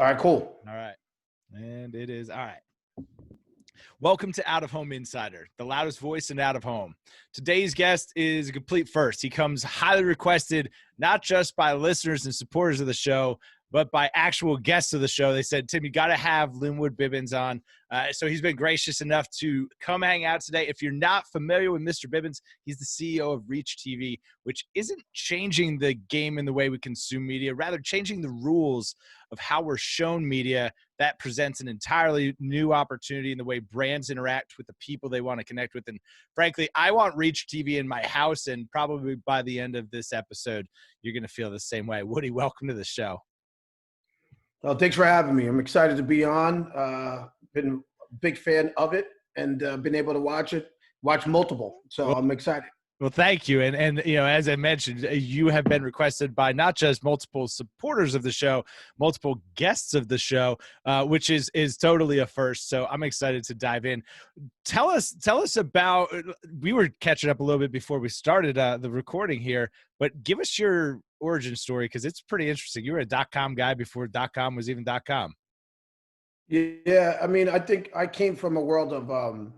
All right, cool. All right. And it is. All right. Welcome to Out of Home Insider, the loudest voice in out of home. Today's guest is a complete first. He comes highly requested, not just by listeners and supporters of the show, but by actual guests of the show. They said, Tim, you got to have Linwood Bibbins on. So he's been gracious enough to come hang out today. If you're not familiar with Mr. Bibbins, he's the CEO of Reach TV, which isn't changing the game in the way we consume media, rather changing the rules of how we're shown media. That presents an entirely new opportunity in the way brands interact with the people they want to connect with. And frankly, I want Reach TV in my house, and probably by the end of this episode, you're going to feel the same way. Woody, welcome to the show. Well, thanks for having me. I'm excited to be on. Been a big fan of it, and been able to watch multiple. So I'm excited. Well, thank you. And you know, as I mentioned, you have been requested by not just multiple supporters of the show, multiple guests of the show, which is totally a first. So I'm excited to dive in. Tell us about, we were catching up a little bit before we started the recording here, but give us your origin story, because it's pretty interesting. You were a .com guy before .com was even .com. Yeah, I mean, I think I came from a world of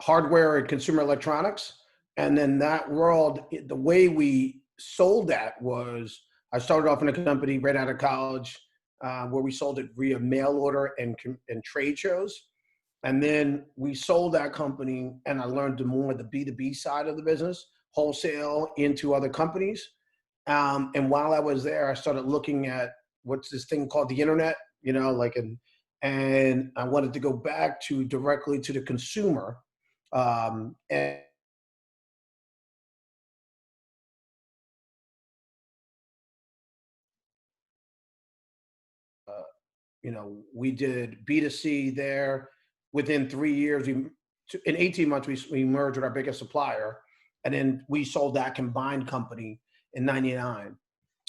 hardware and consumer electronics. And then that world, the way we sold that was, I started off in a company right out of college where we sold it via mail order and trade shows. And then we sold that company, and I learned more of the B2B side of the business, wholesale into other companies. And while I was there, I started looking at what's this thing called the internet, you know, and I wanted to go back to directly to the consumer. You know, we did B2C there. Within 3 years, in 18 months, we merged with our biggest supplier, and then we sold that combined company in '99.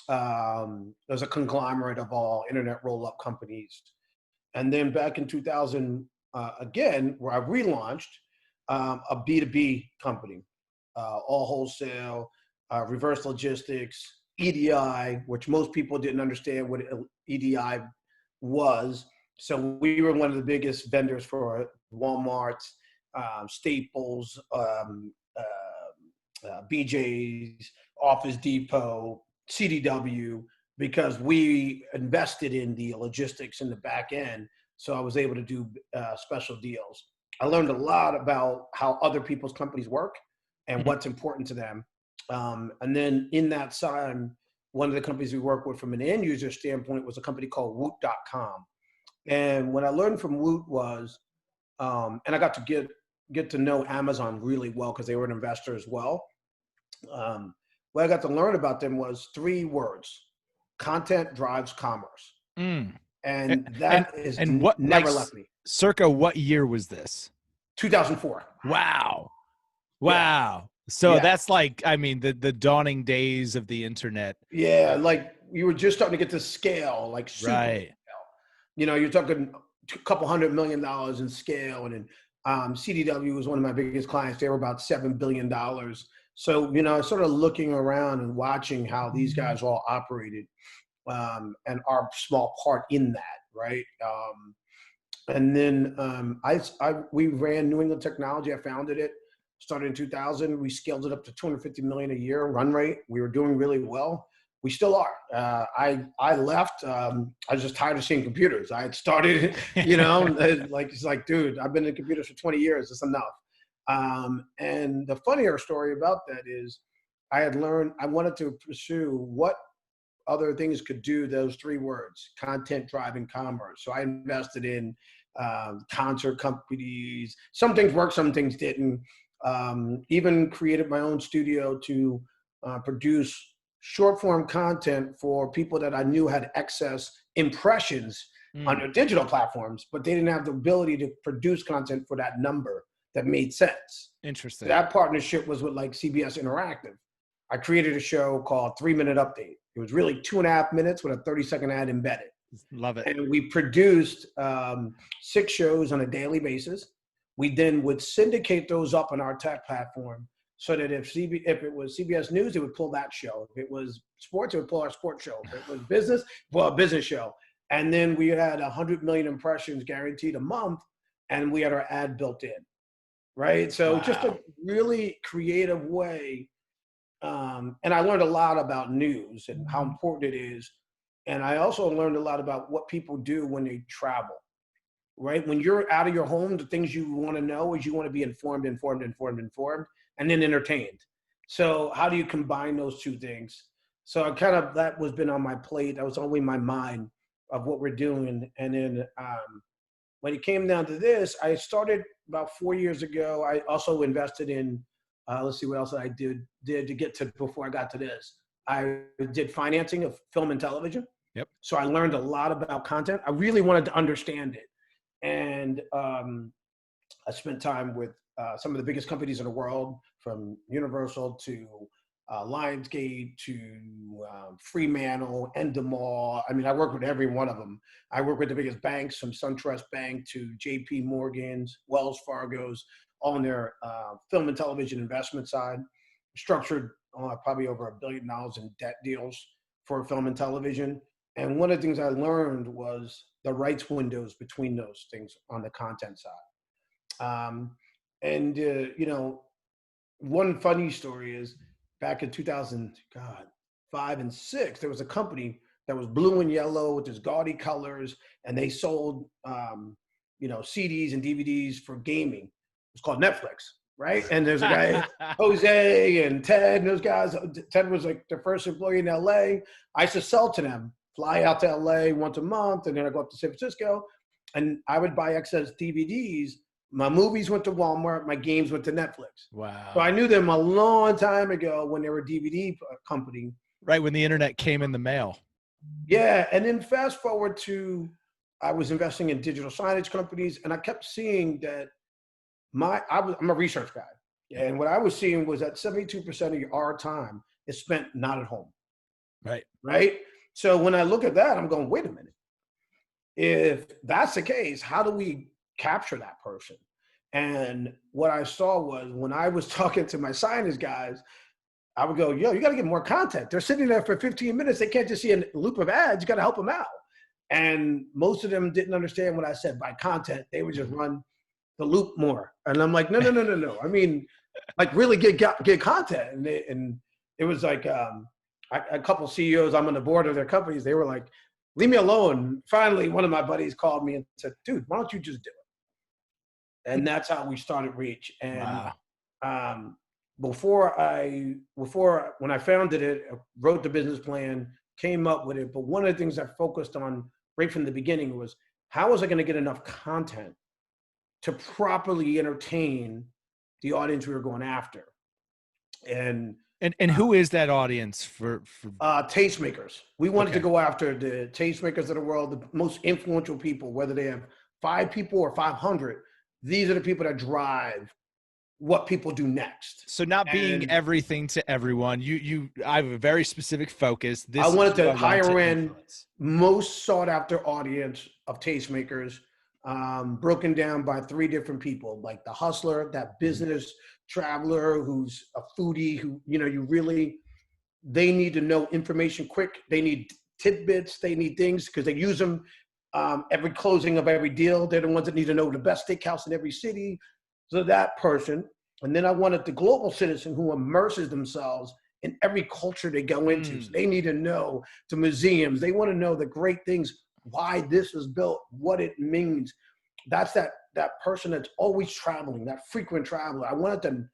It was a conglomerate of all internet roll-up companies. And then back in 2000, again, where I relaunched a B2B company, all wholesale, reverse logistics, EDI, which most people didn't understand what EDI was. So we were one of the biggest vendors for Walmart, Staples, BJ's, Office Depot, CDW, because we invested in the logistics in the back end. So I was able to do special deals. I learned a lot about how other people's companies work and what's important to them. And then in that time, one of the companies we work with from an end user standpoint was a company called Woot.com. And what I learned from Woot was, and I got to get to know Amazon really well because they were an investor as well. What I got to learn about them was 3 words: content drives commerce. And that never left me. Circa what year was this? 2004. Wow. Yeah. So that's like, I mean, the dawning days of the internet. Yeah, like you were just starting to get to scale, like super scale. You know, you're talking a couple $100 million in scale. And then CDW was one of my biggest clients. They were about $7 billion. So, you know, sort of looking around and watching how these guys all operated and our small part in that, right? And then we ran New England Technology. I founded it, started in 2000. We scaled it up to 250 million a year run rate. We were doing really well. We still are. I left. I was just tired of seeing computers. I had started, you know, it's like, dude, I've been in computers for 20 years. It's enough. And the funnier story about that is I had learned I wanted to pursue what other things could do those 3 words: content driving commerce. So I invested in concert companies. Some things worked, some things didn't. Even created my own studio to produce short form content for people that I knew had excess impressions on their digital platforms, but they didn't have the ability to produce content for that number that made sense. Interesting. That partnership was with like CBS Interactive. I created a show called 3 Minute Update. It was really 2.5 minutes with a 30-second ad embedded. Love it. And we produced 6 shows on a daily basis. We then would syndicate those up on our tech platform so that if it was CBS News, it would pull that show. If it was sports, it would pull our sports show. If it was business, well, a business show. And then we had 100 million impressions guaranteed a month, and we had our ad built in, right? So Wow. just a really creative way. And I learned a lot about news and how important it is. And I also learned a lot about what people do when they travel, right? When you're out of your home, the things you want to know is you want to be informed, and then entertained. So how do you combine those two things? So I kind of, that was been on my plate. That was only my mind of what we're doing. And then when it came down to this, I started about 4 years ago. I also invested in, let's see what else I did to get to before I got to this. I did financing of film and television. Yep. So I learned a lot about content. I really wanted to understand it. And I spent time with some of the biggest companies in the world, from Universal to Lionsgate to Fremantle, Endemol. I mean, I work with every one of them. I work with the biggest banks, from SunTrust Bank to JP Morgan's, Wells Fargo's, all on their film and television investment side. Structured probably over $1 billion in debt deals for film and television. And one of the things I learned was the rights windows between those things on the content side. You know, one funny story is back in 2005 and 6, there was a company that was blue and yellow with these gaudy colors, and they sold, you know, CDs and DVDs for gaming. It was called Netflix, right? And there's a guy, Jose and Ted, and those guys. Ted was like the first employee in LA. I used to sell to them, fly out to LA once a month, and then I go up to San Francisco, and I would buy excess DVDs. My movies went to Walmart, my games went to Netflix. Wow. So I knew them a long time ago when they were a DVD company. Right when the internet came in the mail. Yeah, and then fast forward to, I was investing in digital signage companies, and I kept seeing that I'm a research guy. And what I was seeing was that 72% of our time is spent not at home. Right. Right? So when I look at that, I'm going, wait a minute. If that's the case, how do we capture that person? And what I saw was, when I was talking to my signage guys, I would go, yo, you got to get more content. They're sitting there for 15 minutes. They can't just see a loop of ads. You got to help them out. And most of them didn't understand what I said by content. They would just run the loop more. And I'm like, no. I mean, like, really get content. And it was like a couple of CEOs, I'm on the board of their companies. They were like, leave me alone. Finally, one of my buddies called me and said, dude, why don't you just do it? And that's how we started Reach. And wow. When I founded it, I wrote the business plan, came up with it. But one of the things I focused on right from the beginning was, how was I going to get enough content to properly entertain the audience we were going after? And who is that audience for tastemakers? We wanted to go after the tastemakers of the world, the most influential people, whether they have 5 people or 500. These are the people that drive what people do next. So not being everything to everyone, I have a very specific focus. I wanted to hire in most sought after audience of tastemakers, broken down by 3 different people, like the hustler, that business traveler who's a foodie, who, you know, they need to know information quick. They need tidbits. They need things because they use them every closing of every deal. They're the ones that need to know the best steakhouse in every city. So that person. And then I wanted the global citizen who immerses themselves in every culture they go into. So they need to know the museums. They want to know the great things, why this was built, what it means. That's that person that's always traveling, that frequent traveler. I wanted them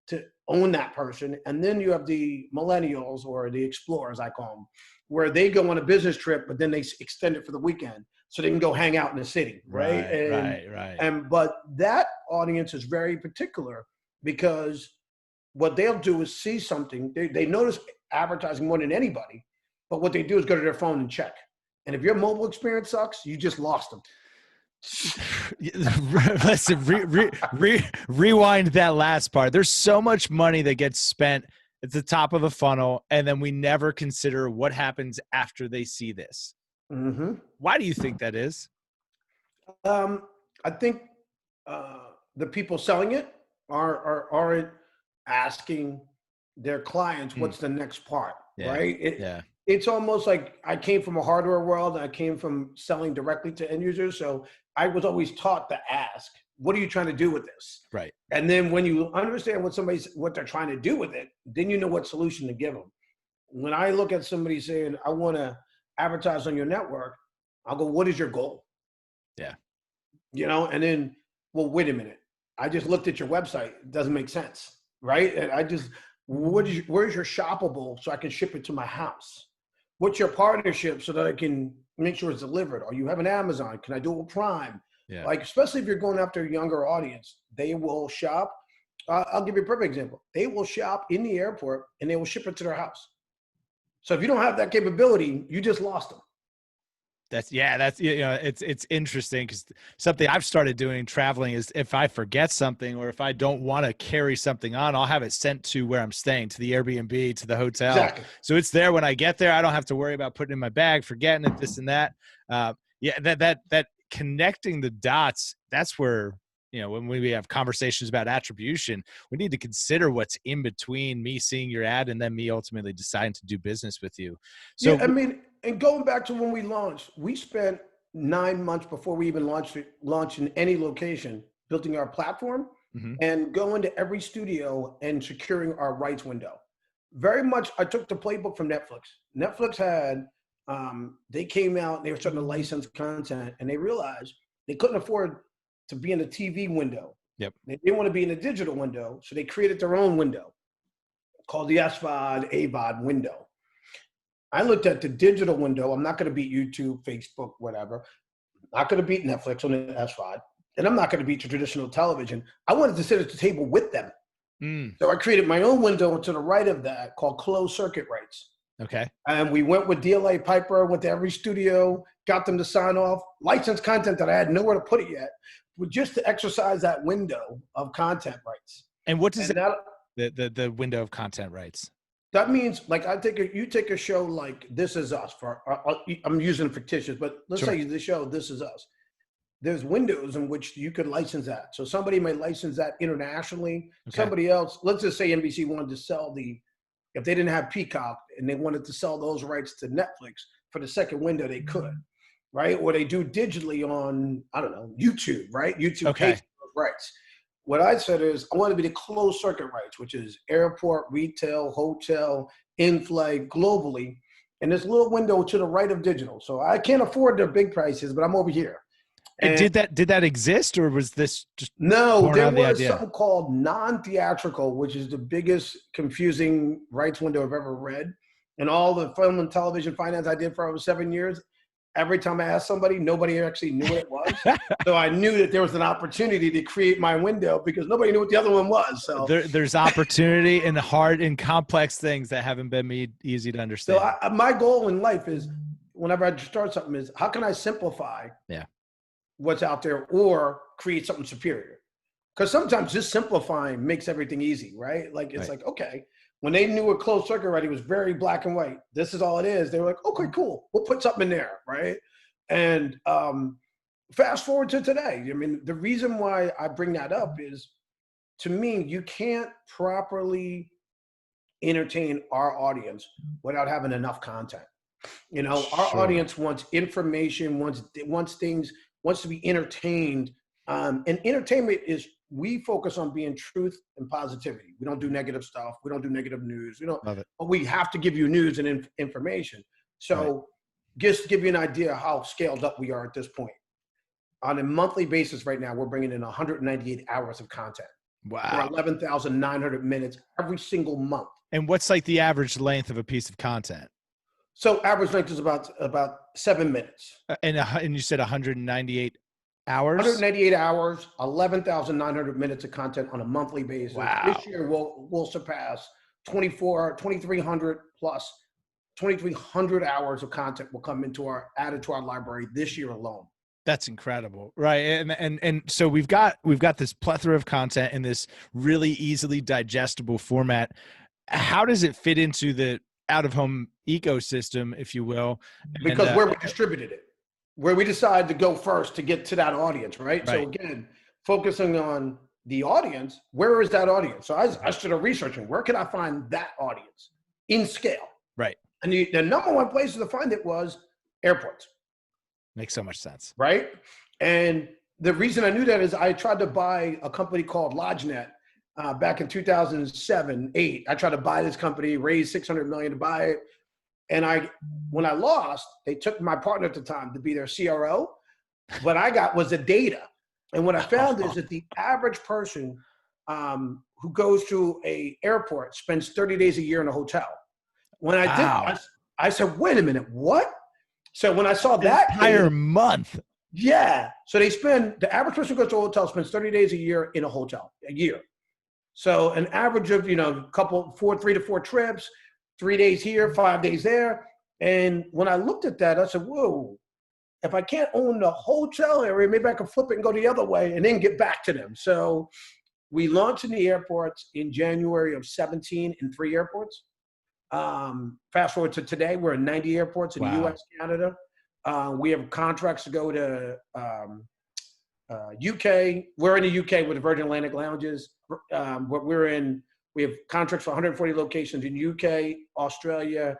to own that person. And then you have the millennials, or the explorers, I call them, where they go on a business trip, but then they extend it for the weekend so they can go hang out in the city, right? Right. But that audience is very particular, because what they'll do is see something. They notice advertising more than anybody, but what they do is go to their phone and check. And if your mobile experience sucks, you just lost them. Listen, rewind that last part. There's so much money that gets spent at the top of the funnel, and then we never consider what happens after they see this. Mm-hmm. Why do you think that is? I think the people selling it aren't asking their clients what's the next part, right? It's almost like I came from a hardware world and I came from selling directly to end users. So I was always taught to ask, what are you trying to do with this? Right. And then when you understand what they're trying to do with it, then you know what solution to give them. When I look at somebody saying, I want to advertise on your network, I'll go, what is your goal? Yeah. And then, well, wait a minute. I just looked at your website. It doesn't make sense, right? And where's your shoppable so I can ship it to my house? What's your partnership so that I can make sure it's delivered? Or you have an Amazon? Can I do it with Prime? Yeah. Like, especially if you're going after a younger audience, they will shop. I'll give you a perfect example. They will shop in the airport and they will ship it to their house. So if you don't have that capability, you just lost them. That's it's interesting because something I've started doing traveling is if I forget something or if I don't want to carry something on, I'll have it sent to where I'm staying, to the Airbnb, to the hotel. Exactly. So it's there when I get there. I don't have to worry about putting it in my bag, forgetting it, this and that. That connecting the dots, that's where, when we have conversations about attribution, we need to consider what's in between me seeing your ad and then me ultimately deciding to do business with you. So and going back to when we launched, we spent 9 months before we even launched in any location, building our platform and going to every studio and securing our rights window. Very much, I took the playbook from Netflix. Netflix had, they came out, they were starting to license content, and they realized they couldn't afford to be in the TV window. Yep. They didn't want to be in the digital window, so they created their own window called the SVOD, AVOD window. I looked at the digital window. I'm not going to beat YouTube, Facebook, whatever. I'm not going to beat Netflix on the SVOD, and I'm not going to beat traditional television. I wanted to sit at the table with them. So I created my own window to the right of that called closed circuit rights. Okay. And we went with DLA Piper, went to every studio, got them to sign off, licensed content that I had nowhere to put it yet, but just to exercise that window of content rights. And what does the window of content rights? That means, like, you take a show like This Is Us, I'm using fictitious, but let's say the show This Is Us. There's windows in which you could license that. So somebody may license that internationally. Okay. Somebody else, let's just say NBC wanted to sell if they didn't have Peacock and they wanted to sell those rights to Netflix for the second window, they could, right? Or they do digitally on, I don't know, YouTube, right? YouTube pays those rights. What I said is I want to be the closed circuit rights, which is airport, retail, hotel, in-flight, globally, and this little window to the right of digital. So I can't afford their big prices, but I'm over here. And did that exist, or was this just no? There was something called non-theatrical, which is the biggest confusing rights window I've ever read. And all the film and television finance I did for over 7 years, every time I asked somebody, nobody actually knew what it was. So I knew that there was an opportunity to create my window because nobody knew what the other one was. So there's opportunity in hard and complex things that haven't been made easy to understand. So my goal in life is, whenever I start something, is how can I simplify what's out there or create something superior? Because sometimes just simplifying makes everything easy, right? Like it's like, okay, when they knew a closed circuit right, it was very black and white. This is all it is. They were like, okay, cool. We'll put something in there, right? And fast forward to today. I mean, the reason why I bring that up is, to me, you can't properly entertain our audience without having enough content. Our audience wants information, wants things, wants to be entertained. And entertainment is, we focus on being truth and positivity. We don't do negative stuff. We don't do negative news. But we have to give you news and information. So just to give you an idea of how scaled up we are at this point. On a monthly basis right now, we're bringing in 198 hours of content. Wow. For 11,900 minutes every single month. And what's like the average length of a piece of content? So average length is about 7 minutes. And you said 198 hours? 198 hours, 11,900 minutes of content on a monthly basis. Wow. This year we'll surpass 2,300 plus 2,300 hours of content will come added to our library this year alone. That's incredible. Right. And so we've got this plethora of content in this really easily digestible format. How does it fit into the out-of-home ecosystem, if you will? Because where we distributed it, where we decided to go first to get to that audience, right? So again, focusing on the audience, where is that audience? So I started researching, where can I find that audience in scale? Right. And the number one place to find it was airports. Makes so much sense. Right. And the reason I knew that is I tried to buy a company called LodgeNet back in 2007, 8. I tried to buy this company, raised $600 million to buy it. And when I lost, they took my partner at the time to be their CRO. What I got was the data. And what I found is that the average person who goes to a airport spends 30 days a year in a hotel. When I did, I said, wait a minute, what? So when I saw that entire month. Yeah. So the average person who goes to a hotel spends 30 days a year in a hotel, a year. So an average of, 3 to 4 trips, 3 days here, 5 days there. And when I looked at that, I said, whoa, if I can't own the hotel area, maybe I can flip it and go the other way and then get back to them. So we launched in the airports in January of 17 in 3 airports. Fast forward to today, we're in 90 airports in the US, Canada. We have contracts to go to UK. We're in the UK with the Virgin Atlantic Lounges. We have contracts for 140 locations in UK, Australia,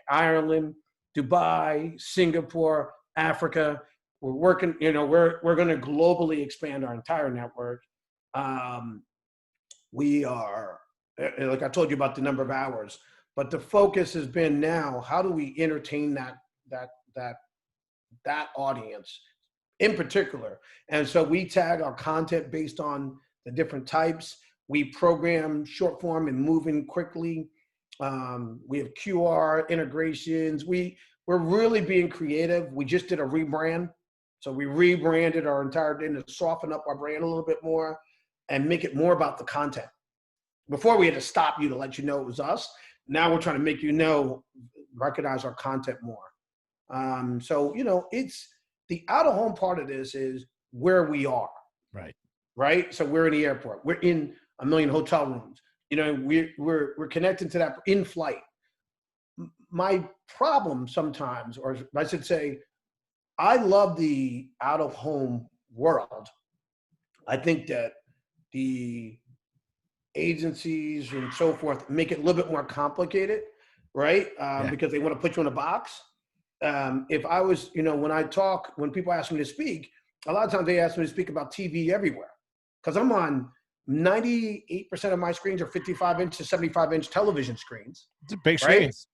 Ireland, Dubai, Singapore, Africa. We're working, we're going to globally expand our entire network. We are, like I told you about the number of hours, but the focus has been now, how do we entertain that audience in particular? And so we tag our content based on the different types. We program short form and moving quickly. We have QR integrations. We're really being creative. We just did a rebrand. So we rebranded our entire thing to soften up our brand a little bit more and make it more about the content. Before we had to stop you to let you know it was us. Now we're trying to make recognize our content more. So, it's the out-of-home part of this is where we are. Right. So we're in the airport. We're in 1 million hotel rooms. We're connected to that in flight. My problem sometimes, or I should say, I love the out-of-home world. I think that the agencies and so forth make it a little bit more complicated, right? Because they want to put you in a box. If I was, when people ask me to speak, a lot of times they ask me to speak about TV everywhere, because I'm on 98% of my screens are 55-inch to 75-inch television screens. It's a big screens.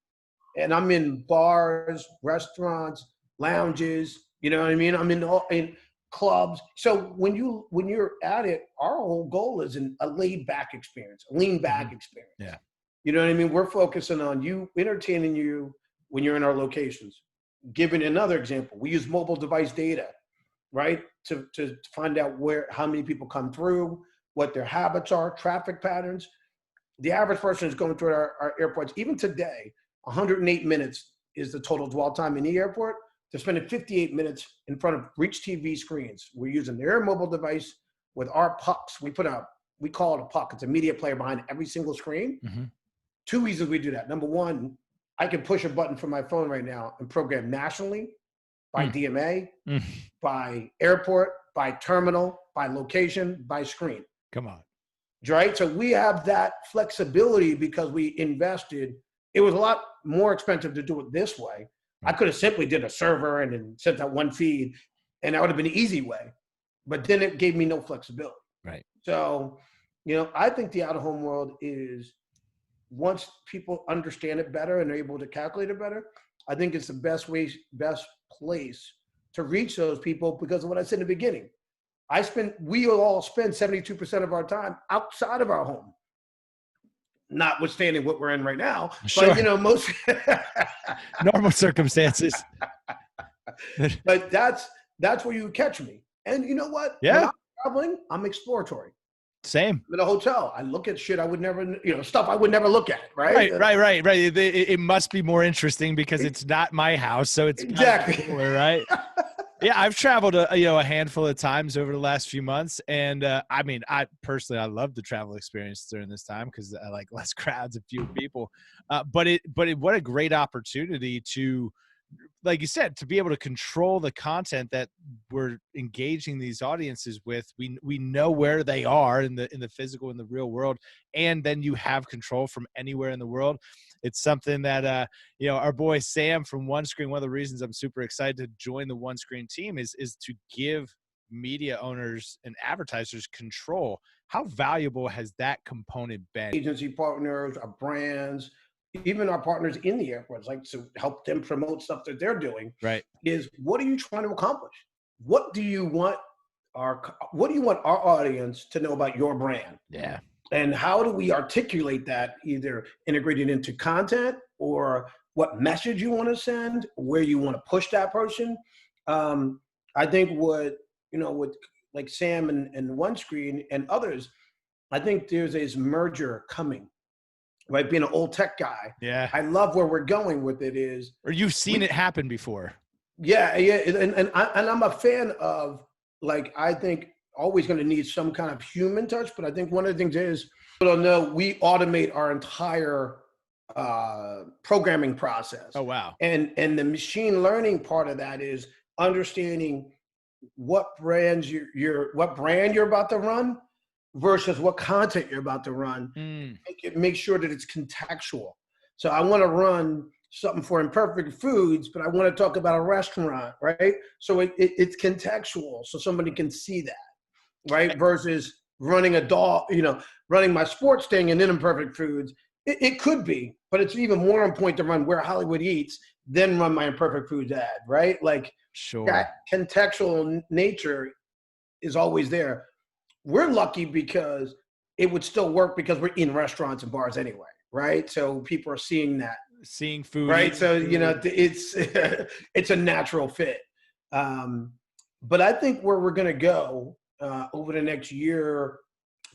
And I'm in bars, restaurants, lounges. You know what I mean? I'm in clubs. So when you're at it, our whole goal is a laid back experience, a lean back experience. Yeah. You know what I mean? We're focusing on you, entertaining you when you're in our locations. Giving another example, we use mobile device data, right? To find out how many people come through, what their habits are, traffic patterns. The average person is going through our airports. Even today, 108 minutes is the total dwell time in the airport. They're spending 58 minutes in front of Reach TV screens. We're using their mobile device with our pucks. We call it a puck. It's a media player behind every single screen. Mm-hmm. 2 reasons we do that. Number one, I can push a button from my phone right now and program nationally by DMA, by airport, by terminal, by location, by screen. Come on. Right? So we have that flexibility because we invested. It was a lot more expensive to do it this way. I could have simply did a server and then sent out one feed, and that would have been the easy way. But then it gave me no flexibility. Right. So, I think the out-of-home world is, once people understand it better and are able to calculate it better, I think it's the best place to reach those people, because of what I said in the beginning. We all spend 72% of our time outside of our home. Notwithstanding what we're in right now, sure. But most normal circumstances. But that's where you catch me. And you know what? Yeah. When I'm traveling, I'm exploratory. Same. I'm in a hotel, I look at shit I would never, stuff I would never look at. Right. It must be more interesting because it's not my house, so it's exactly cooler, right? Yeah, I've traveled a handful of times over the last few months, and I personally love the travel experience during this time because I like less crowds and fewer people. But what a great opportunity to like you said, to be able to control the content that we're engaging these audiences with, we know where they are in the physical, in the real world, and then you have control from anywhere in the world. It's something that our boy Sam from OneScreen, one of the reasons I'm super excited to join the OneScreen team is to give media owners and advertisers control. How valuable has that component been? Agency partners, our brands, even our partners in the airports, like to help them promote stuff that they're doing. Right. Is what are you trying to accomplish? What do you want our audience to know about your brand? Yeah. And how do we articulate that, either integrated into content or what message you want to send, where you want to push that person? I think with like Sam and OneScreen and others, I think there's this merger coming. Right, being an old tech guy, yeah, I love where we're going with it. Is or you've seen it happen before? Yeah, and I'm a fan of, like, I think always going to need some kind of human touch, but I think one of the things is, people don't know, we automate our entire programming process. Oh wow! And the machine learning part of that is understanding what brand you're about to run versus what content you're about to run. Make sure that it's contextual. So I want to run something for Imperfect Foods, but I want to talk about a restaurant, right? So it's contextual, so somebody can see that, right? Versus running running my sports thing and then Imperfect Foods. It could be, but it's even more on point to run Where Hollywood Eats, then run my Imperfect Foods ad, right? Like, sure, that contextual nature is always there. We're lucky because it would still work because we're in restaurants and bars anyway, right? So people are seeing that. Seeing food. Right, so, it's it's a natural fit. But I think where we're going to go over the next year,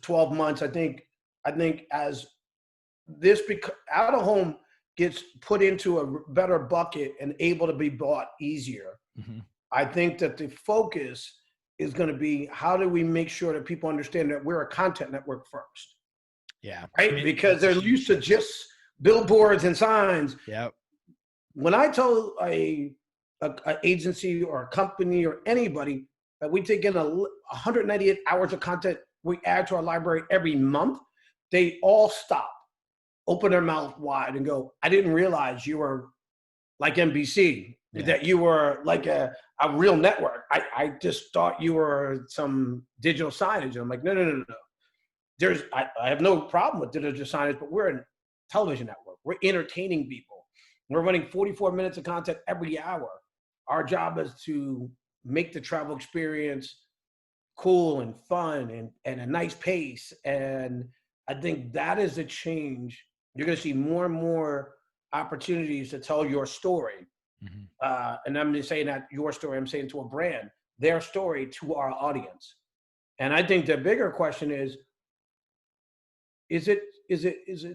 12 months, I think as this out of home gets put into a better bucket and able to be bought easier, I think that the focus is going to be, how do we make sure that people understand that we're a content network first? Yeah. Right? Because they're used to just billboards and signs. Yep. When I tell a agency or a company or anybody that we take in 198 hours of content we add to our library every month, they all stop, open their mouth wide and go, I didn't realize you were like NBC, that you were like a real network. I just thought you were some digital signage. And I'm like, no. I have no problem with digital signage, but we're a television network. We're entertaining people. We're running 44 minutes of content every hour. Our job is to make the travel experience cool and fun and a nice pace. And I think that is a change. You're going to see more and more opportunities to tell your story. And I'm just saying that your story, I'm saying to a brand, their story to our audience. And I think the bigger question is it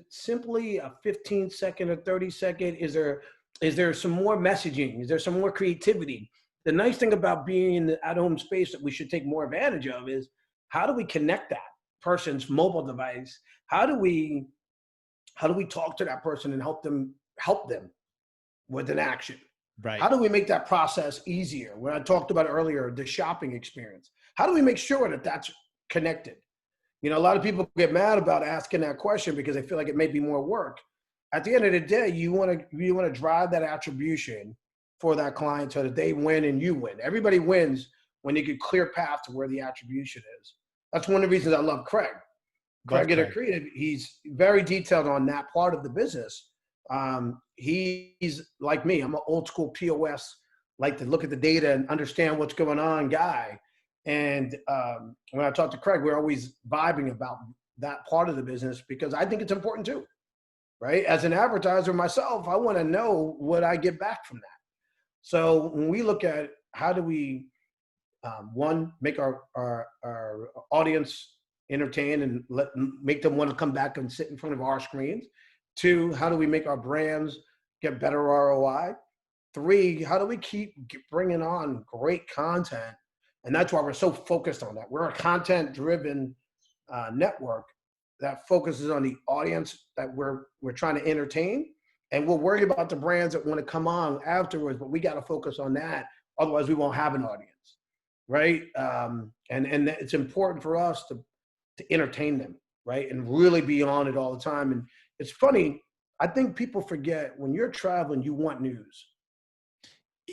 simply a 15-second or 30-second? Is there some more messaging? Is there some more creativity? The nice thing about being in the at-home space that we should take more advantage of is, how do we connect that person's mobile device? How do we talk to that person and help them with an action? Right. How do we make that process easier? When I talked about earlier, the shopping experience, how do we make sure that that's connected? A lot of people get mad about asking that question because they feel like it may be more work. At the end of the day, you want to drive that attribution for that client so that they win and you win. Everybody wins when you get clear path to where the attribution is. That's one of the reasons I love Craig. Craig at Creative, he's very detailed on that part of the business. He's like me. I'm an old school POS, like to look at the data and understand what's going on guy. And when I talk to Craig, we're always vibing about that part of the business because I think it's important too, right? As an advertiser myself, I want to know what I get back from that. So when we look at how do we, one, make our audience entertain and make them want to come back and sit in front of our screens. Two, how do we make our brands get better ROI? Three, how do we keep bringing on great content? And that's why we're so focused on that. We're a content-driven network that focuses on the audience that we're trying to entertain And we'll worry about the brands that want to come on afterwards, but we got to focus on that. Otherwise we won't have an audience. Right. And it's important for us to entertain them. Right. And really be on it all the time. And it's funny. I think people forget when you're traveling, you want news,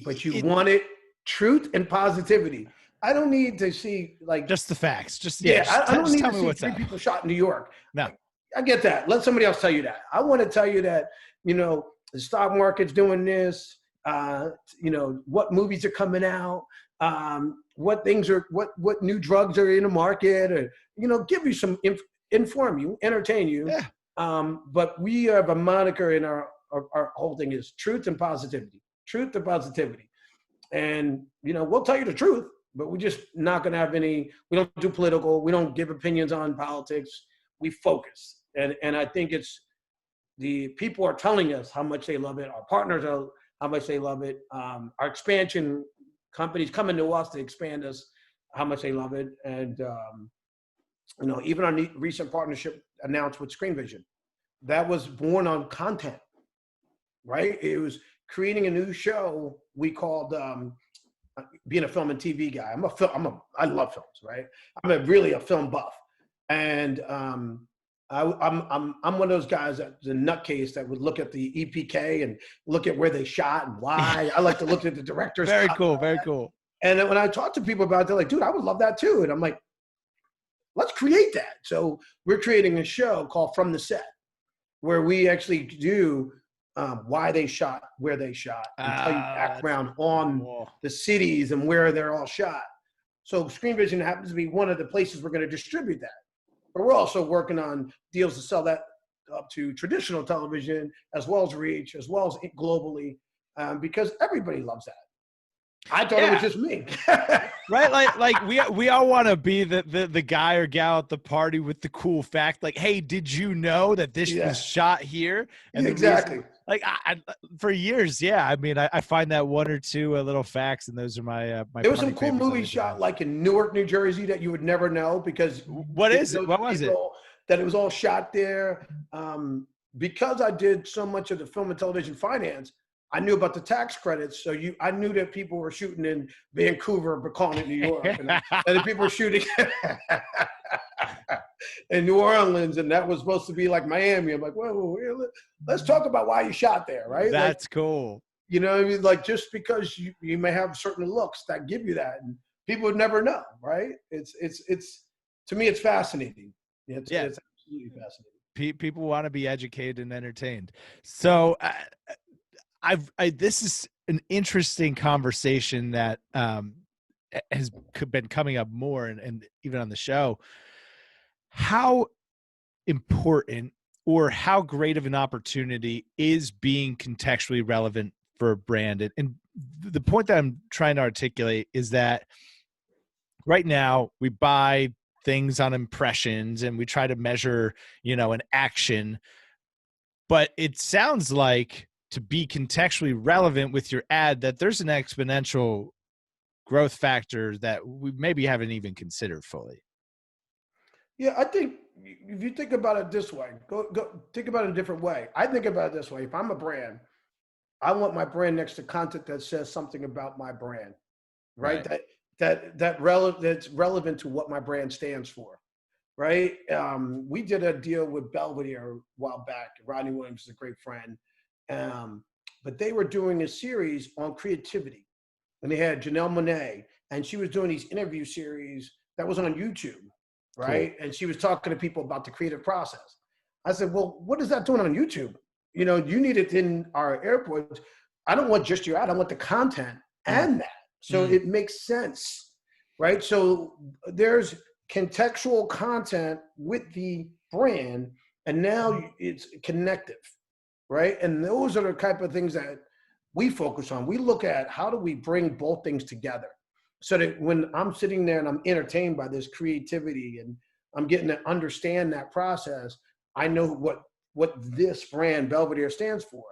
but you want it truth and positivity. I don't need to see like just the facts. I don't need to see 3 people shot in New York. No, I get that. Let somebody else tell you that. I want to tell you that, the stock market's doing this, what movies are coming out, what new drugs are in the market, or, give you some, inform you, entertain you. Yeah. But we have a moniker in our whole thing is truth and positivity, And, we'll tell you the truth, but we're just not going to have we don't do political. We don't give opinions on politics. We focus. And I think it's the people are telling us how much they love it. Our partners are how much they love it. Our expansion companies coming to us to expand us, how much they love it. And, even our recent partnership announced with Screen Vision, that was born on content, right? It was creating a new show we called, being a film and TV guy. I love films, right? I'm really a film buff. And I'm one of those guys that's a nutcase that would look at the EPK and look at where they shot and why. I like to look at the director's Very cut. cool, very cool. And then when I talk to people about it, they're like, dude, I would love that too. And I'm like, let's create that. So we're creating a show called From the Set, where we actually do why they shot, where they shot, and tell you background on the cities and where they're all shot. So Screen Vision happens to be one of the places we're going to distribute that. But we're also working on deals to sell that up to traditional television, as well as reach, as well as globally, because everybody loves that. I thought it was just me. Right? Like we all want to be the guy or gal at the party with the cool fact, like, hey, did you know that this was shot here? And exactly. I for years, I mean, I find that one or two little facts, and those are my there was some cool movies shot like in Newark, New Jersey that you would never know because what was it? That it was all shot there. Because I did so much of the film and television finance, I knew about the tax credits, so I knew that people were shooting in Vancouver, but calling it New York, and the people were shooting in New Orleans, and that was supposed to be like Miami. I'm like, whoa, let's talk about why you shot there, right? That's cool. You know what I mean? Like, just because you may have certain looks that give you that, and people would never know, right? It's to me, it's fascinating. It's absolutely fascinating. People want to be educated and entertained. So this is an interesting conversation that has been coming up more and even on the show. How important or how great of an opportunity is being contextually relevant for a brand? And the point that I'm trying to articulate is that right now we buy things on impressions and we try to measure, an action, but it sounds like to be contextually relevant with your ad, that there's an exponential growth factor that we maybe haven't even considered fully. Yeah, I think if you think about it this way, go think about it a different way. I think about it this way. If I'm a brand, I want my brand next to content that says something about my brand, right? That's relevant to what my brand stands for, right? We did a deal with Belvedere a while back. Rodney Williams is a great friend. But they were doing a series on creativity, and they had Janelle Monáe, and she was doing these interview series that was on YouTube, right? Cool. And she was talking to people about the creative process. I said, well, what is that doing on YouTube? You need it in our airports. I don't want just your ad. I want the content and that. So it makes sense, right? So there's contextual content with the brand, and now it's connective. Right. And those are the type of things that we focus on. We look at how do we bring both things together so that when I'm sitting there and I'm entertained by this creativity and I'm getting to understand that process, I know what this brand Belvedere stands for.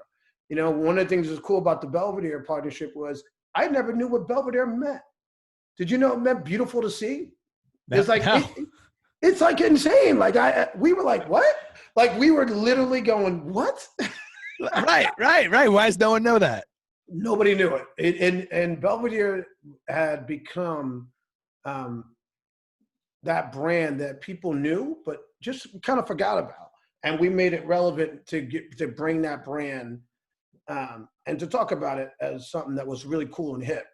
One of the things that's cool about the Belvedere partnership was I never knew what Belvedere meant. Did you know it meant beautiful to see? It's like, it's like insane. Like we were like, what? Like we were literally going, what? Right. Why does no one know that? Nobody knew it. And Belvedere had become that brand that people knew, but just kind of forgot about. And we made it relevant to bring that brand and to talk about it as something that was really cool and hip.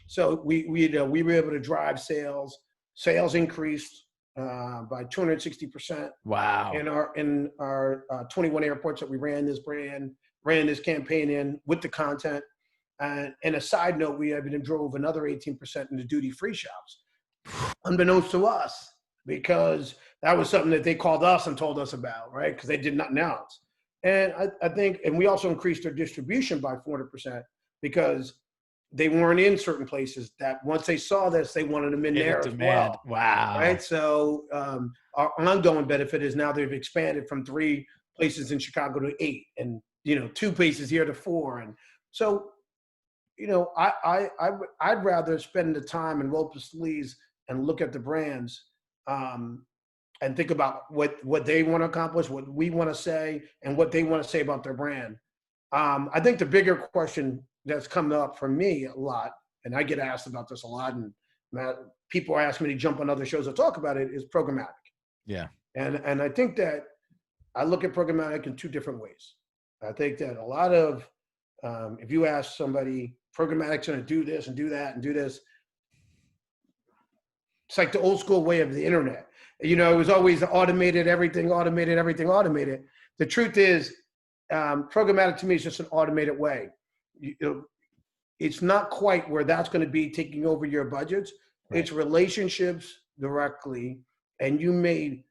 So we were able to drive sales. Sales increased by 260%. Wow. In our 21 airports that we ran this campaign in with the content. And a side note, we even drove another 18% in the duty-free shops, unbeknownst to us, because that was something that they called us and told us about, right? Because they did not announce. And I think, and we also increased our distribution by 400% because they weren't in certain places that once they saw this, they wanted them in there as well. Wow. Right. So our ongoing benefit is now they've expanded from 3 places in Chicago to 8 and, 2 places here to 4. And so, I'd rather spend the time and roll up the sleeves and look at the brands and think about what they want to accomplish, what we want to say, and what they want to say about their brand. I think the bigger question that's come up for me a lot, and I get asked about this a lot, and people ask me to jump on other shows to talk about it, is programmatic. Yeah. And I think that I look at programmatic in 2 different ways. I think that a lot of, if you ask somebody, programmatic's going to do this and do that and do this, it's like the old school way of the internet. It was always everything automated. The truth is, programmatic to me is just an automated way. It's not quite where that's going to be taking over your budgets. Right. It's relationships directly, and you may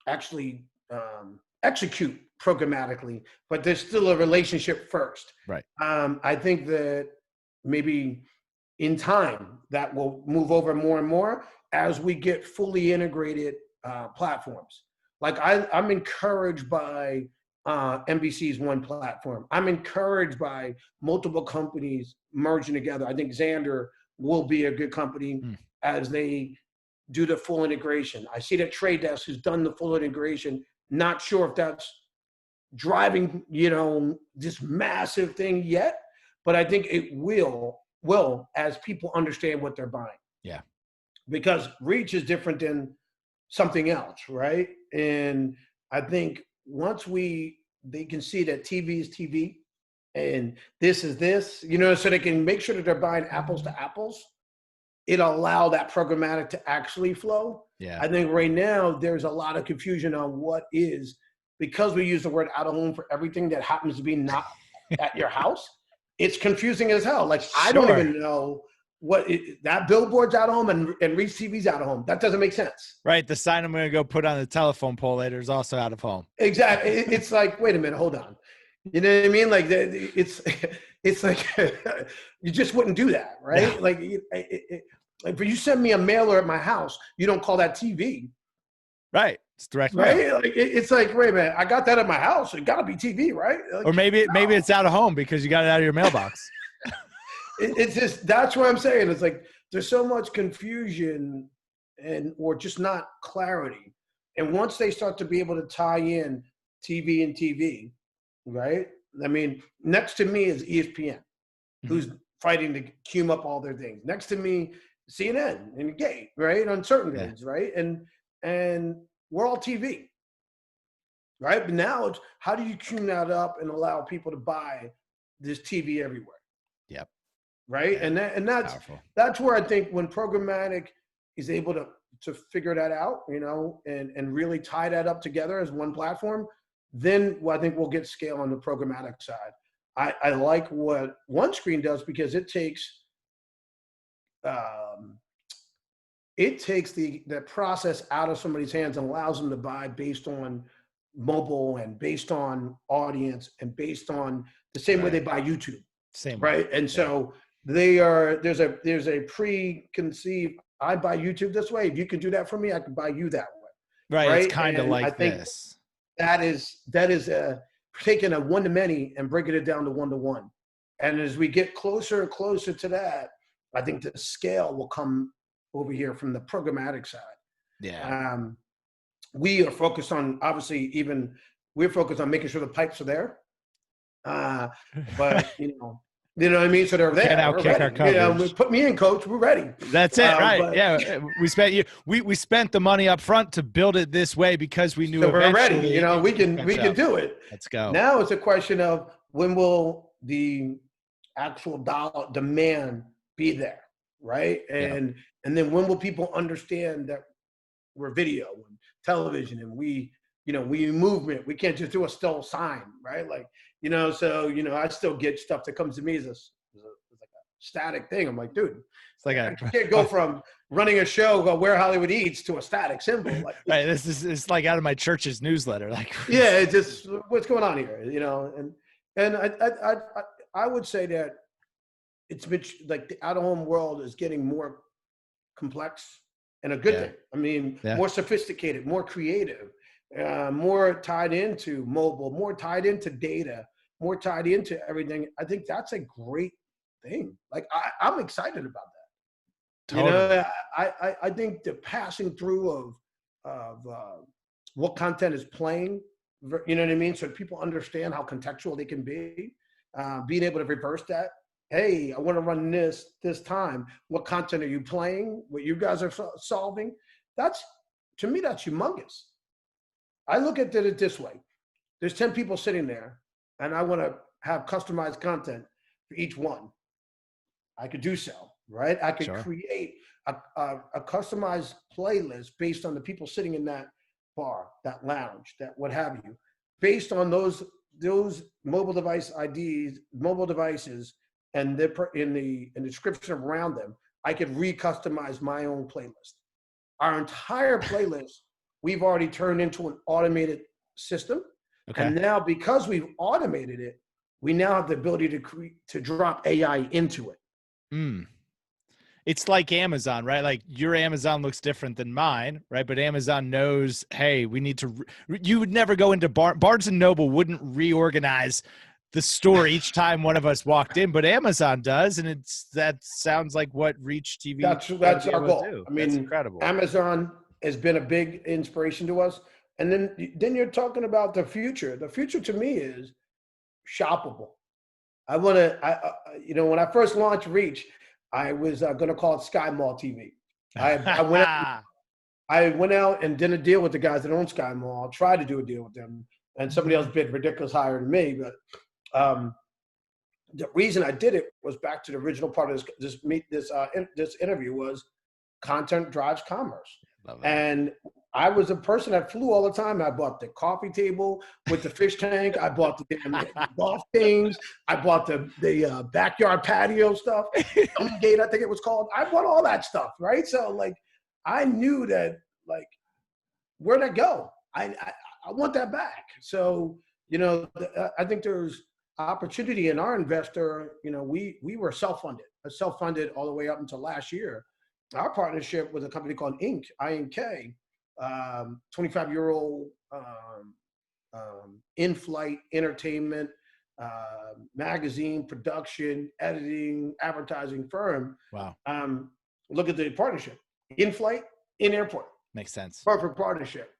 actually execute programmatically, but there's still a relationship first. Right. I think that maybe in time that will move over more and more as we get fully integrated platforms. Like I'm encouraged by NBC's one platform. I'm encouraged by multiple companies merging together. I think Xandr will be a good company as they do the full integration. I see that Trade Desk has done the full integration. Not sure if that's driving, this massive thing yet, but I think it will as people understand what they're buying. Yeah. Because reach is different than something else, right? And I think once they can see that TV is TV and this is this, so they can make sure that they're buying apples to apples, it'll allow that programmatic to actually flow. Yeah. I think right now there's a lot of confusion on what is, because we use the word out of home for everything that happens to be not at your house. It's confusing as hell. Like, I don't even know that billboard's out of home and Reach TV's out of home. That doesn't make sense. Right. The sign I'm going to go put on the telephone pole later is also out of home. Exactly. It's like, wait a minute, hold on. You know what I mean? Like, it's like you just wouldn't do that, right? Yeah. Like if you send me a mailer at my house, you don't call that TV. Right. It's direct right? mail. Like, it's like, wait a minute, I got that at my house. It got to be TV, right? Like, or maybe it's out of home because you got it out of your mailbox. It's just, that's what I'm saying. It's like there's so much confusion or just not clarity. And once they start to be able to tie in TV and TV, right? I mean, next to me is ESPN, who's fighting to queue up all their things. Next to me, CNN and Gate, right? On certain things, right? And we're all TV, right? But now it's, how do you tune that up and allow people to buy this TV everywhere? Yep. Right. Yeah. And that's where I think when programmatic is able to figure that out, and really tie that up together as one platform, then I think we'll get scale on the programmatic side. I like what OneScreen does because it takes the process out of somebody's hands and allows them to buy based on mobile and based on audience and based on the same way they buy YouTube. Same right. way. And so there's a preconceived, I buy YouTube this way. If you can do that for me, I can buy you that way. Right. It's kind of like this. That is taking a one-to-many and breaking it down to one-to-one. And as we get closer and closer to that, I think the scale will come over here from the programmatic side. Yeah. We are focused on, obviously, even we're focused on making sure the pipes are there. But you know what I mean? So they're there. Can't outkick our coverage. Put me in, coach. We're ready. That's it, right? Yeah, we spent the money up front to build it this way because we knew so we're ready. We can do it. Let's go. Now it's a question of when will the actual dollar demand be there, right? And then when will people understand that we're video and television and we movement. We can't just do a still sign, right? Like, so, I still get stuff that comes to me as like a static thing. I'm like, dude, it's like I can't go from running a show called Where Hollywood Eats to a static symbol. Like, right. It's like out of my church's newsletter. Like, yeah, it's just what's going on here, and I would say that it's been like the out-of-home world is getting more complex and a good thing. I mean, more sophisticated, more creative. More tied into mobile, more tied into data, more tied into everything. I think that's a great thing. Like I'm excited about that. Totally. I think the passing through of what content is playing, you know what I mean? So people understand how contextual they can be, being able to reverse that. Hey, I want to run this time. What content are you playing? What you guys are solving? To me, that's humongous. I look at it this way. There's 10 people sitting there, and I want to have customized content for each one. I could do so, right? I could create a customized playlist based on the people sitting in that bar, that lounge, that what have you, based on those mobile device IDs, mobile devices, and in the description around them. I could re-customize my own playlist. Our entire playlist we've already turned into an automated system. Okay. And now because we've automated it, we now have the ability to drop AI into it. It's like Amazon, right? Like your Amazon looks different than mine, right? But Amazon knows, hey, we need to, you would never go into Barnes & Noble wouldn't reorganize the store each time one of us walked in, but Amazon does. And that sounds like what Reach TV. That's our goal. I mean, that's incredible. Amazon has been a big inspiration to us. And then you're talking about the future. The future to me is shoppable. When I first launched Reach, I was going to call it Sky Mall TV. I went out and did a deal with the guys that own Sky Mall, tried to do a deal with them, and somebody else bid ridiculous higher than me. But the reason I did it was back to the original part of this interview was content drives commerce. And I was a person that flew all the time. I bought the coffee table with the fish tank. I bought the damn golf things. I bought the backyard patio stuff. Gate, I think it was called. I bought all that stuff, right? So like, I knew that like, where'd I go? I want that back. So I think there's opportunity in our investor. We were self-funded all the way up until last year. Our partnership with a company called INK, 25-year-old in-flight entertainment, magazine, production, editing, advertising firm. Wow. Look at the partnership. In-flight, in-airport. Makes sense. Perfect partnership.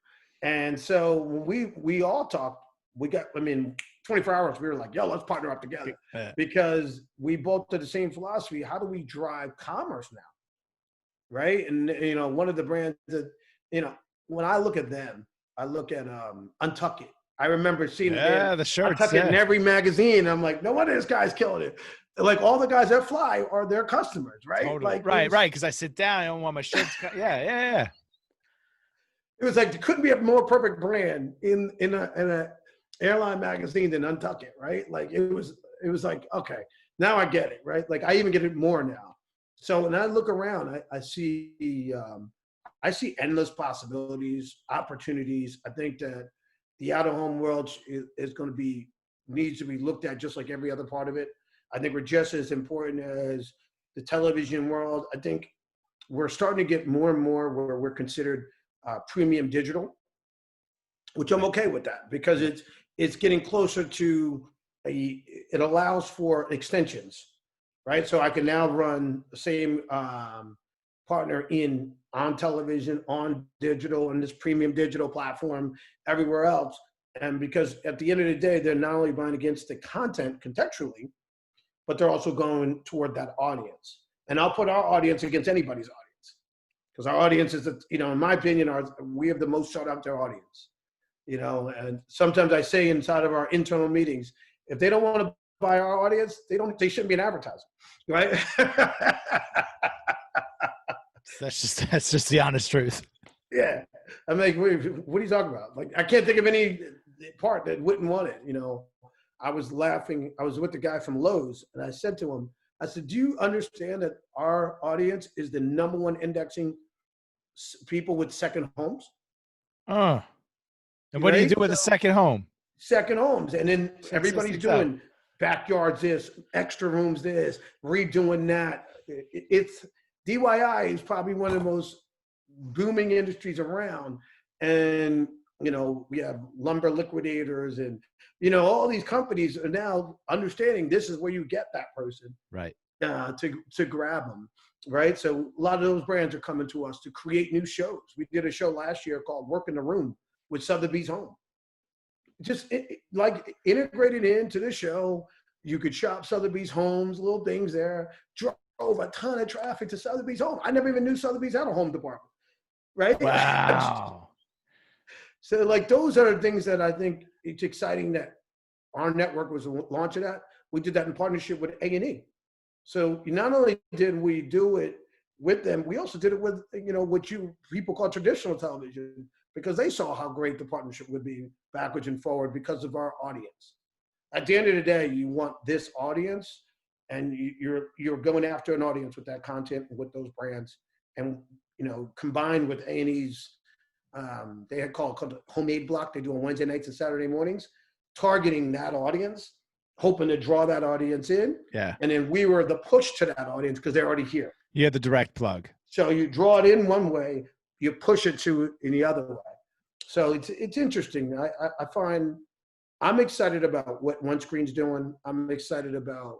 And so when we all talked, 24 hours, we were like, yo, let's partner up together. Because we both did the same philosophy. How do we drive commerce now? Right. And, one of the brands that, when I look at them, I look at Untuck It. I remember seeing the shirts Untuck It in every magazine. I'm like, no wonder this guy's killing it. Like all the guys that fly are their customers, right? Totally. Like, right. Because I sit down, I don't want my shirts. Yeah. It was like, there couldn't be a more perfect brand in a airline magazine than Untuck It, right? Like it was like, okay, now I get it, right? Like I even get it more now. So when I look around, I see endless possibilities, opportunities. I think that the out-of-home world is going to needs to be looked at just like every other part of it. I think we're just as important as the television world. I think we're starting to get more and more where we're considered premium digital, which I'm okay with that because it's getting closer to it allows for extensions. Right, so I can now run the same partner on television, on digital, and this premium digital platform, everywhere else, And because at the end of the day, they're not only buying against the content contextually, but they're also going toward that audience. And I'll put our audience against anybody's audience, because our audience is, in my opinion, we have the most sought after audience. And sometimes I say inside of our internal meetings, if they don't want to buy our audience, they shouldn't be an advertiser, right? That's just the honest truth. Yeah. I'm like, what are you talking about? Like, I can't think of any part that wouldn't want it. I was laughing. I was with the guy from Lowe's, and I said to him, I said, do you understand that our audience is the number one indexing people with second homes? And what do you do with a second home? Second homes. And then everybody's doing backyards this, extra rooms this, redoing that. It's DIY is probably one of the most booming industries around. And, we have lumber liquidators and, all these companies are now understanding this is where you get that person. Right. To grab them. Right. So a lot of those brands are coming to us to create new shows. We did a show last year called Work in the Room with Sotheby's Home. Just like integrated into the show. You could shop Sotheby's Homes, little things there. Drove a ton of traffic to Sotheby's Home. I never even knew Sotheby's had a home department. Right? Wow. So like those are the things that I think it's exciting that our network was launching at. We did that in partnership with A&E. So not only did we do it with them, we also did it with, what people call traditional television, because they saw how great the partnership would be backwards and forward because of our audience. At the end of the day, you want this audience, and you're going after an audience with that content and with those brands, and combined with A&E's, they had called Homemade Block. They do on Wednesday nights and Saturday mornings, targeting that audience, hoping to draw that audience in. Yeah. And then we were the push to that audience because they're already here. You had the direct plug. So you draw it in one way, you push it in the other way. So it's interesting. I find I'm excited about what OneScreen's doing. I'm excited about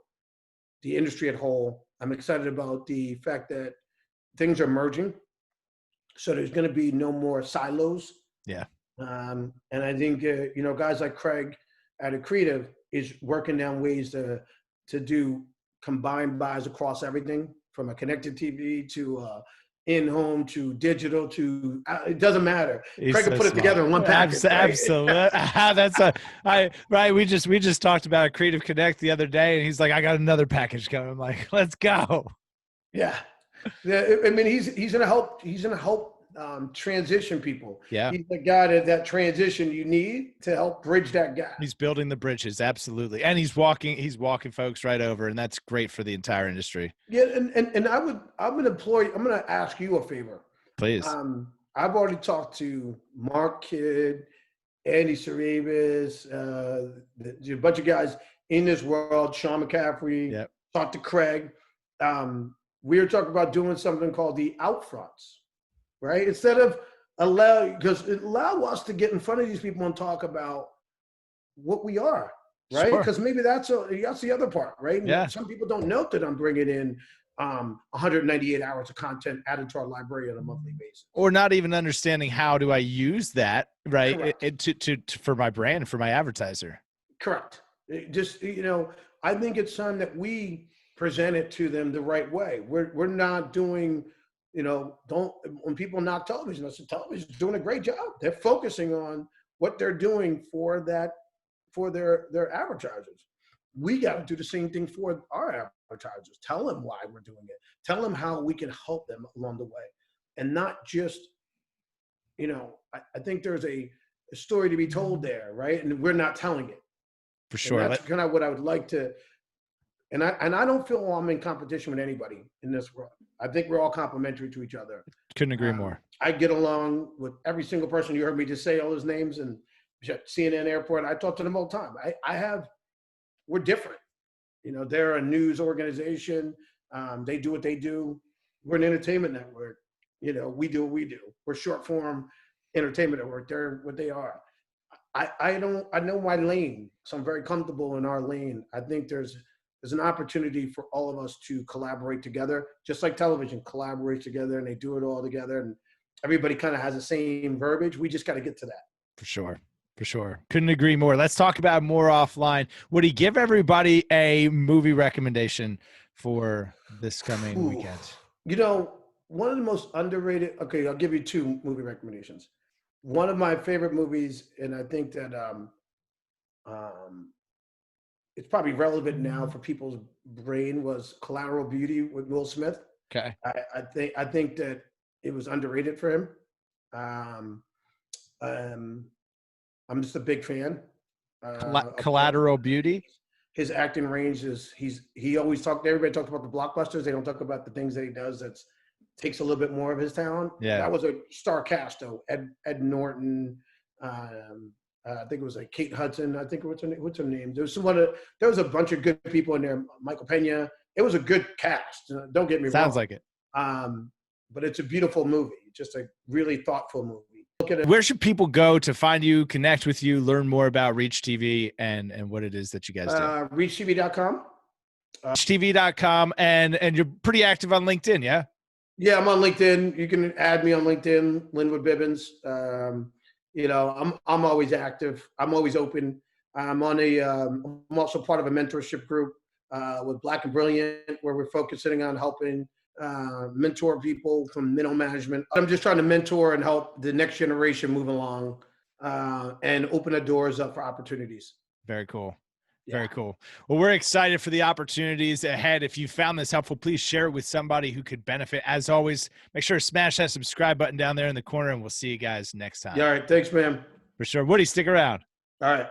the industry at whole. I'm excited about the fact that things are merging. So there's going to be no more silos. Yeah. And I think, guys like Craig at Accretive is working down ways to do combined buys across everything, from a connected TV to in-home to digital to it doesn't matter. He's Craig can put it together in one package. Absolutely. Right. We just talked about Creative Connect the other day, and he's like, I got another package coming. I'm like, let's go. Yeah. I mean, he's gonna help. He's gonna help transition people. Yeah. He's the guy that transition you need to help bridge that gap. He's building the bridges. Absolutely. And he's walking folks right over, and that's great for the entire industry. Yeah. And I'm gonna ask you a favor. Please. I've already talked to Mark Kidd, Andy Cerebus, a bunch of guys in this world, Sean McCaffrey. Yep. Talked to Craig. We were talking about doing something called the Outfronts, right? Instead of allow us to get in front of these people and talk about what we are, right? Because maybe that's the other part, right? And yeah. Some people don't know that I'm bringing in 198 hours of content added to our library on a monthly basis, or not even understanding how do I use that, right? To for my brand, for my advertiser. Correct. I think it's time that we present it to them the right way. We're not doing, when people knock television, I said television's doing a great job. They're focusing on what they're doing for their advertisers. We got to do the same thing for our advertisers. Tell them why we're doing it. Tell them how we can help them along the way, and not just, I think there's a story to be told there, right? And we're not telling it. For sure. And that's kind of what I would like to. And I don't feel I'm in competition with anybody in this world. I think we're all complementary to each other. Couldn't agree more. I get along with every single person. You heard me just say all those names, and CNN Airport. I talk to them all the time. We're different. They're a news organization. They do what they do. We're an entertainment network. We do what we do. We're short form entertainment network. They're what they are. I know my lane, so I'm very comfortable in our lane. I think there's an opportunity for all of us to collaborate together, just like television collaborates together, and they do it all together, and everybody kind of has the same verbiage. We just got to get to that. For sure. For sure. Couldn't agree more. Let's talk about more offline. Would he give everybody a movie recommendation for this coming weekend? You know, one of the most underrated, okay, I'll give you two movie recommendations. One of my favorite movies, and I think that it's probably relevant now for people's brain, was Collateral Beauty with Will Smith. Okay. I think that it was underrated for him. I'm just a big fan. Collateral Beauty. His acting range is he always everybody talks about the blockbusters. They don't talk about the things that he does that takes a little bit more of his talent. Yeah. That was a star cast though. Ed Norton, I think it was like Kate Hudson. I think what's her name? There was a bunch of good people in there. Michael Pena. It was a good cast. Don't get me wrong. Sounds like it. But it's a beautiful movie. Just a really thoughtful movie. Look at it. Where should people go to find you, connect with you, learn more about Reach TV and what it is that you guys do? ReachTV.com. ReachTV.com. And you're pretty active on LinkedIn, yeah? Yeah, I'm on LinkedIn. You can add me on LinkedIn, Linwood Bibbins. You know, I'm always active. I'm always open. I'm also part of a mentorship group with Black and Brilliant, where we're focusing on helping mentor people from middle management. I'm just trying to mentor and help the next generation move along and open the doors up for opportunities. Very cool. Very cool. Well, we're excited for the opportunities ahead. If you found this helpful, please share it with somebody who could benefit. As always, make sure to smash that subscribe button down there in the corner, and we'll see you guys next time. Yeah, all right. Thanks, man. For sure. Woody, stick around. All right.